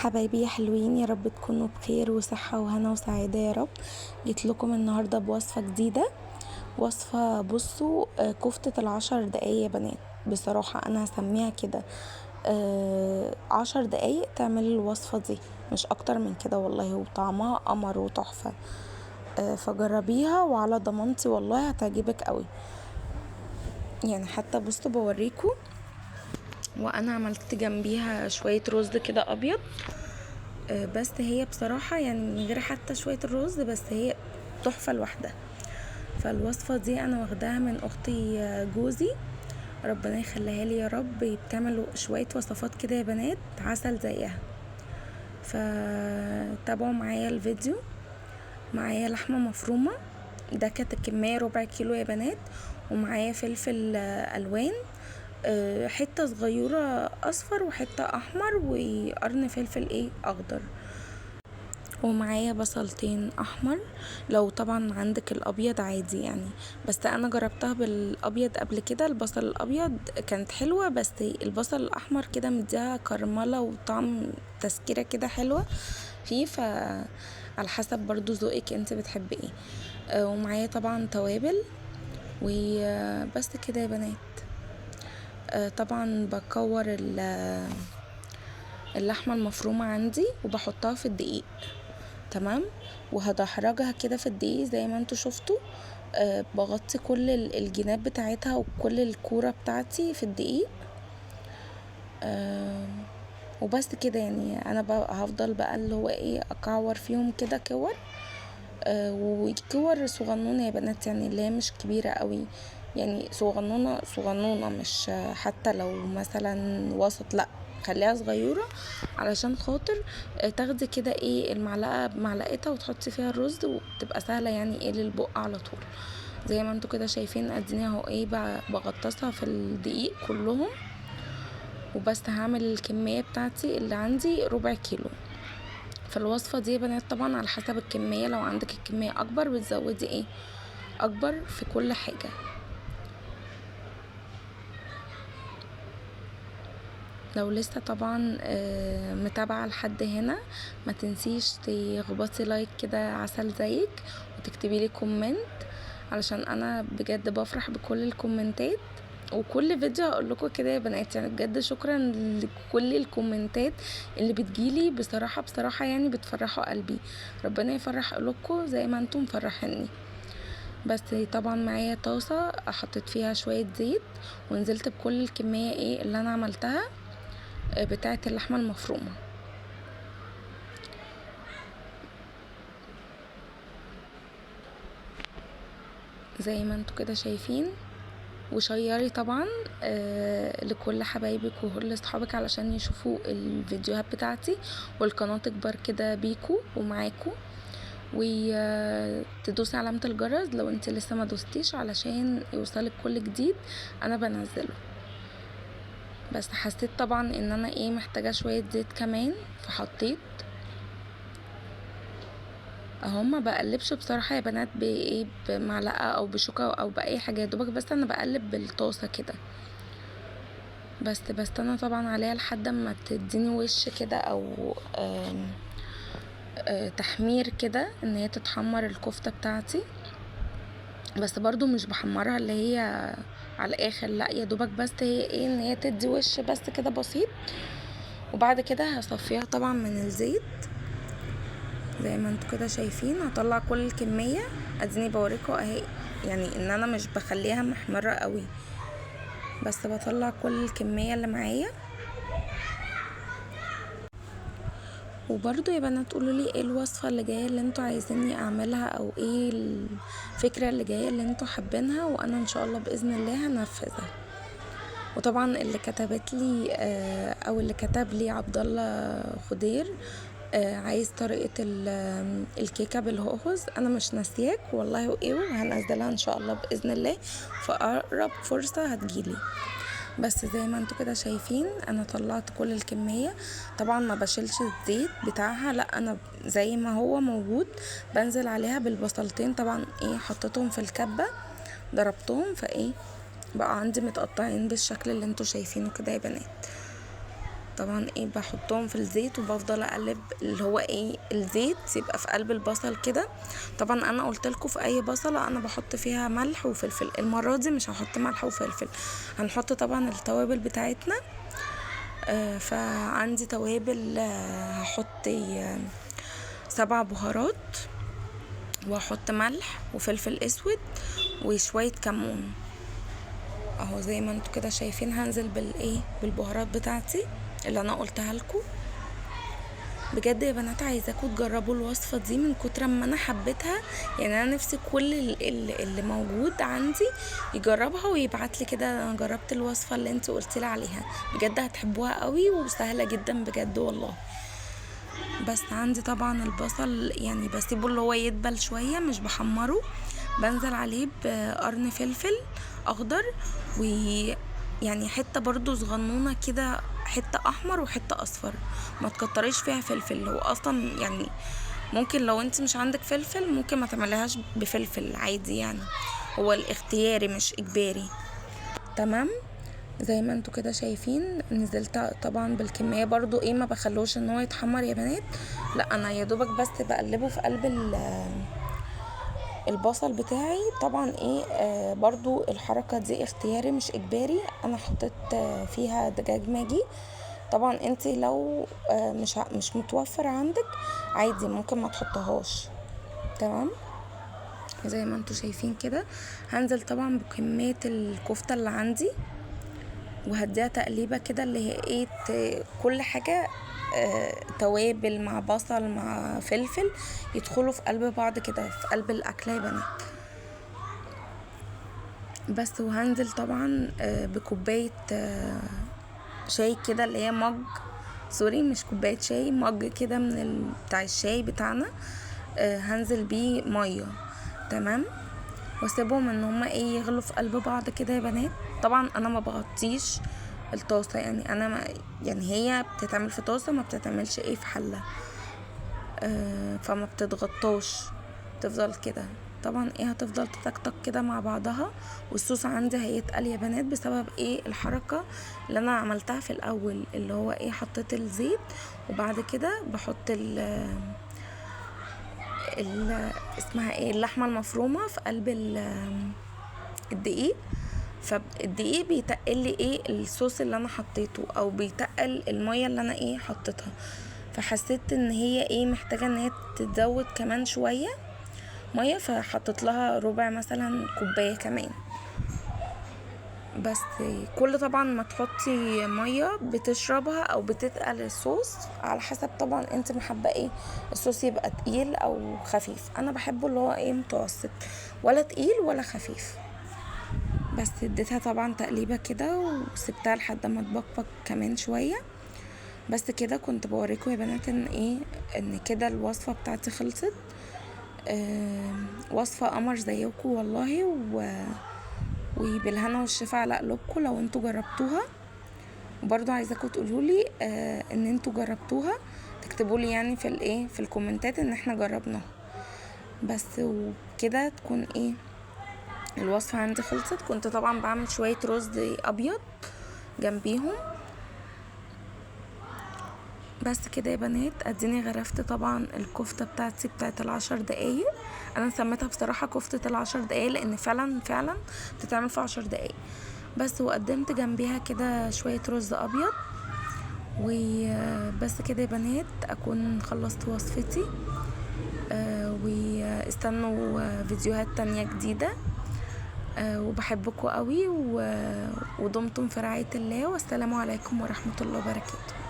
حبايبي يا حلوين، يا رب تكونوا بخير وصحة وهنا وسعادة يا رب. جيت لكم النهاردة بوصفة جديدة. وصفة بصوا كفتة ال10 دقايق يا بنات. بصراحة انا هسميها كده. 10 دقايق تعمل الوصفة دي، مش اكتر من كده والله، وطعمها قمر وتحفة. فجربيها وعلى ضمانتي والله هتعجبك قوي. يعني حتى بصوا بوريكم، وانا عملت جنبيها شوية رز كده ابيض. بس هي بصراحة يعني من غير حتى شوية الرز، بس هي تحفة لوحدها. فالوصفة دي انا واخداها من اختي جوزي، ربنا يخليها لي يا رب. بتعمل شوية وصفات كده يا بنات عسل زيها. فتابعوا معايا الفيديو. معايا لحمة مفرومة، ده كانت الكمية 1/4 كيلو يا بنات. ومعايا فلفل الوان، حتة صغيرة اصفر وحتة احمر، وقرن فلفل اخضر. ومعايا بصلتين احمر، لو طبعا عندك الابيض عادي يعني. بس انا جربتها بالابيض قبل كده، البصل الابيض كانت حلوة، بس البصل الاحمر كده مديها كرملة وطعم تسكيرة كده حلوة فيه. على حسب برضو ذوقك انت بتحبي ايه. ومعايا طبعا توابل وبس كده يا بنات. طبعا بكور اللحمة المفرومة عندي وبحطها في الدقيق، تمام. وهدحرجها كده في الدقيق زي ما انتوا شفتوا. بغطي كل الجناب بتاعتها وكل الكورة بتاعتي في الدقيق. وبس كده يعني انا بقى هفضل بقى اللي هو اكعور فيهم كده كور. وكور صغنونة يا بنات، يعني اللي هي مش كبيرة قوي، يعني صغنونة صغنونة، مش حتى لو مثلا وسط، لا خليها صغيرة علشان خاطر تاخدي كده المعلقة بمعلقتها وتحطي فيها الرز، وتبقى سهلة يعني للبق على طول. زي ما انتوا كده شايفين اديني اهو بغطسها في الدقيق كلهم. وبس هعمل الكمية بتاعتي اللي عندي 1/4 كيلو. فالوصفة دي يا بنات طبعا على حسب الكمية، لو عندك الكمية اكبر بتزودي اكبر في كل حاجة. لو لسه طبعا متابعة لحد هنا، ما تنسيش تخبطي لايك كده عسل زيك، وتكتبي لي كومنت، علشان انا بجد بفرح بكل الكومنتات. وكل فيديو هقول لكم كده يا بنات، يعني بجد شكرا لكل الكومنتات اللي بتجيلي. بصراحة يعني بتفرحوا قلبي، ربنا يفرح قلوبكم زي ما انتم مفرحيني. بس طبعا معايا طاسة حطيت فيها شوية زيت، ونزلت بكل الكمية اللي انا عملتها بتاعة اللحمة المفرومة. زي ما انتوا كده شايفين. وشيري طبعا لكل حبايبك وكل اصحابك علشان يشوفوا الفيديوهات بتاعتي، والقناة تكبر كده بيكو ومعاكو. وتدوسي علامة الجرس لو انت لسه ما دوستيش، علشان يوصلك كل جديد انا بنزله. بس حسيت طبعا ان انا محتاجة شوية زيت كمان، فحطيت اهو. ما بقلبش بصراحة يا بنات بمعلقة او بشوكة او باي حاجة، دوبك بس انا بقلب بالطاسة كده. بس انا طبعا عليها لحد ما تديني وش كده، او تحمير كده، ان هي تتحمر الكفتة بتاعتي. بس برضو مش بحمرها اللي هي على الاخر، لا يا دوبك بس هي ان هي تدي وش بس كده بسيط. وبعد كده هصفيها طبعا من الزيت زي ما انتوا كده شايفين. هطلع كل الكمية، اديني بوريكم اهي، يعني ان انا مش بخليها محمرة قوي، بس بطلع كل الكمية اللي معايا. وبرضو يا بنات قولوا لي ايه الوصفة اللي جاية اللي انتوا عايزيني اعملها، او ايه الفكرة اللي جاية اللي انتوا حابينها، وانا ان شاء الله باذن الله هنفذها. وطبعا اللي كتبت لي او اللي كتب لي عبد الله خضير، عايز طريقة الكيكة بالهوهوز، انا مش ناسياك والله، وهنزلها ان شاء الله باذن الله في اقرب فرصة هتجيلي. بس زي ما انتوا كده شايفين انا طلعت كل الكمية. طبعا ما بشيلش الزيت بتاعها، لا انا زي ما هو موجود بنزل عليها بالبصلتين. طبعا حطيتهم في الكبة ضربتهم بقى عندي متقطعين بالشكل اللي انتوا شايفينه كده يا بنات. طبعا ايه بحطهم في الزيت وبفضل اقلب اللي هو ايه الزيت يبقى في قلب البصل كده. طبعا انا قلت لكم في اي بصله انا بحط فيها ملح وفلفل، المره دي مش هحط ملح وفلفل، هنحط طبعا التوابل بتاعتنا. فعندي توابل، هحط 7 بهارات، وهحط ملح وفلفل اسود وشويه كمون اهو زي ما انتوا كده شايفين. هنزل بالبهارات بتاعتي اللي انا قلتها لكم. بجد يا بنات عايزاكم تجربوا الوصفه دي من كتر ما انا حبيتها، يعني انا نفسي كل اللي موجود عندي يجربها ويبعت لي كده انا جربت الوصفه اللي انت قلتي لي عليها. بجد هتحبوها قوي وسهله جدا بجد والله. بس عندي طبعا البصل يعني بسيبه اللي هو يدبل شويه، مش بحمره. بنزل عليه بقرن فلفل اخضر، ويعني حته برضو صغنونه كده، حته احمر وحته اصفر، ما تكتريش فيها فلفل. هو اصلا يعني ممكن لو انت مش عندك فلفل ممكن ما تعملهاش بفلفل عادي، يعني هو الاختياري مش اجباري. تمام زي ما انتوا كده شايفين نزلت طبعا بالكميه برضو ايه، ما بخلوش ان هو يتحمر يا بنات، لا انا يا دوبك بس بقلبه في قلب البصل بتاعي. طبعا ايه برضو الحركة دي اختياري مش اجباري. انا حطيت فيها دجاج ماجي، طبعا انت لو مش متوفر عندك عادي ممكن ما تحطهاش. تمام زي ما انتوا شايفين كده. هنزل طبعا بكمية الكفتة اللي عندي وهديها تقليبة كده اللي هي ايه كل حاجة توابل مع بصل مع فلفل يدخلوا في قلب بعض كده في قلب الاكله يا بنات. بس وهنزل طبعا بكوبايه شاي كده اللي هي مج، سوري مش كوبايه شاي، مج كده من بتاع الشاي بتاعنا. هنزل بيه ميه. تمام واسيبهم ان هما ايه يغلوا في قلب بعض كده يا بنات. طبعا انا ما بغطيش الطاسه، يعني انا ما يعني هي بتتعمل في طاسه ما بتتعملش ايه في حله، فما بتتغطاش تفضل كده. طبعا ايه هتفضل تتكتك كده مع بعضها. والصوص عندي هيتقل يا بنات بسبب ايه الحركه اللي انا عملتها في الاول، اللي هو ايه حطيت الزيت وبعد كده بحط اسمها ايه اللحمه المفرومه في قلب الدقيق. فالدقيق بيتقل لي ايه الصوص اللي انا حطيته، او بيتقل الميه اللي انا ايه حطيتها. فحسيت ان هي ايه محتاجه ان هي تتزود كمان شويه ميه، فحطيت لها ربع مثلا كوبايه كمان. بس كل طبعا ما تحطي ميه بتشربها او بتتقل الصوص على حسب طبعا انت محبه ايه الصوص يبقى تقيل او خفيف. انا بحبه اللي هو ايه متوسط، ولا تقيل ولا خفيف. بس اديتها طبعا تقليبه كده وسبتها لحد ما تبقبق كمان شويه. بس كده كنت بوريكم يا بنات ان ايه ان كده الوصفه بتاعتي خلصت. وصفه قمر زيكم والله، وبالهنا والشفا على قلوبكم لو انتوا جربتوها. وبرضو عايزاكم تقولولي ان انتوا جربتوها، تكتبولي يعني في الايه في الكومنتات ان احنا جربناها. بس وكده تكون ايه الوصفه عندي خلصت. كنت طبعا بعمل شويه رز ابيض جنبيهم. بس كده يا بنات اديني غرفت طبعا الكفتة بتاعتي بتاعت 10 دقايق. انا سميتها بصراحة كفتة 10 دقايق لان فعلا بتتعمل في 10 دقايق بس. وقدمت جنبيها كده شوية رز ابيض. وبس كده يا بنات اكون خلصت وصفتي. واستنوا فيديوهات تانية جديدة. وبحبكم قوي ودمتم في رعاية الله، والسلام عليكم ورحمة الله وبركاته.